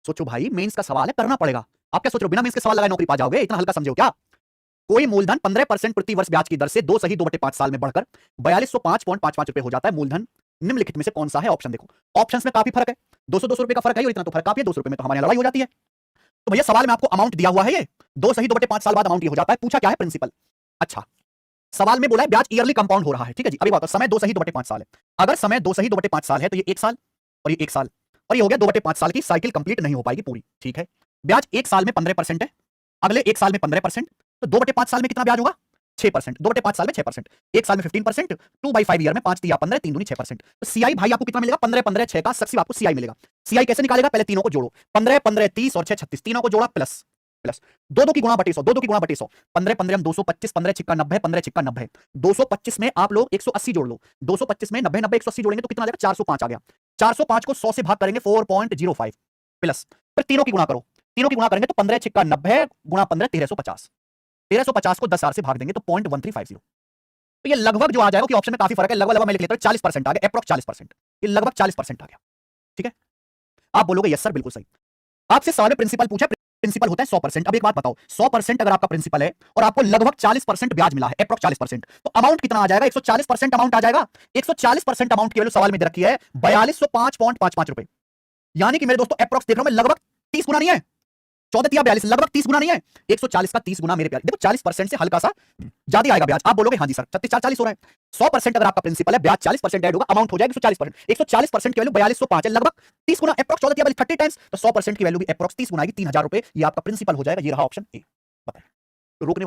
सोचो भाई, मेंस का सवाल है, करना पड़ेगा। आप क्या सोच रहे हो, बिना मेंस के सवाल लगाए नौकरी पा जाओगे? इतना हल्का समझे हो क्या? कोई मूलधन 15% प्रति वर्ष ब्याज की दर से 2 सही 2/5 साल में बढ़कर 4205.55 रुपए हो जाता है। मूलधन निम्नलिखित में से कौन सा है? ऑप्शन देखो, ऑप्शंस में काफी फर्क है, 200 रुपए का फर्क है और इतना तो फर्क काफी है। 200 रुपए में तो हमारे यहाँ लड़ाई हो जाती है। तो भैया सवाल में आपको अमाउंट दिया हुआ है, ये 2 सही 2/5 साल बाद अमाउंट ये हो जाता है। पूछा क्या है? प्रिंसिपल। अच्छा, सवाल में बोला है ब्याज ईयरली कंपाउंड हो रहा है, ठीक है जी। अभी बात, समय 2 सही 2/5 साल है। अगर समय 2 सही 2/5 साल है तो ये 1 साल और ये 1 साल और ये हो गया 2/5 साल की साइकिल कंप्लीट नहीं हो पाएगी पूरी, ठीक है। ब्याज 1 साल में 15% है, अगले 1 साल में 15%, तो 2/5 साल में कितना ब्याज होगा? 6%। 2/5 साल में 6%, 1 साल में 15%, 2/5 ईयर में 5 या 15, 3 दूनी 6%। तो सीआई भाई आपको कितना मिलेगा? 15 15 6 का सक्सिव आपको सीआई मिलेगा। सीआई कैसे निकालेगा? पहले तीनों को जोड़ो, 15 15 30 और 6 36, तीनों को जोड़ा प्लस प्लस 2 की गुणा बटे 100, 2 की गुणा बटे 100, 15 15 हम 225, 15 छिक्का 90, 15 छिक्का 90, 225 में आप लोग 180 जोड़ लो, 225 में 90 90 180 जोड़ेंगे तो कितना आ जाएगा? 405 आ गया। 405 को 100 से भाग करेंगे 4.05 प्लस, फिर तीनों की गुणा करो, तीनों की गुणा करेंगे तो 15 छिक्का 90 गुणा 15 1350, 1350 को 10 से भाग देंगे तो 0.1350। तो ये लगभग जो आ जाएगा कि ऑप्शन में काफी फर्क है, लगभग मैं लिख लेता हूं 40% आ गया, अप्रॉक्स 40%, ये लगभग 40% आ गया, ठीक है। आप बोलोगे यस सर बिल्कुल सही। आपसे सवाल में प्रिंसिपल पूछा, प्रिंसिपल होता है 100%। अब एक बात बताओ, 100% अगर आपका प्रिंसिपल है और आपको लगभग 40% ब्याज मिला है, अप्रॉक्स 40%, तो अमाउंट कितना आ जाएगा? 140% अमाउंट आ जाएगा। 140% अमाउंट की वैल्यू सवाल में दे रखी है 4205.55 रुपए, यानी कि मेरे दोस्तों अप्रॉक्स देख रहा हूं मैं, लगभग 30 गुना नहीं है, 14 या 42, लगभग 30 गुना नहीं है, 140 का 30 गुना मेरे प्यारे। देखो 40% से हल्का सा ज्यादा आएगा ब्याज। आप बोलोगे हाँ जी सर 36 4 40 हो रहा है। 100% अगर आपका प्रिंसिपल है, ब्याज 40% ऐड होगा, अमाउंट हो जाएगा 140%। 140% की वैल्यू 4205 है, लगभग 30 गुना, अप्रॉक्स 14 या 30 टाइम्स, तो 100% की वैल्यू भी अप्रॉक्स 30 गुना आएगी, 3000 रुपए। ये आपका प्रिंसिपल हो जाएगा। ये रहा ऑप्शन ए। बताइए, तो रोकने वाला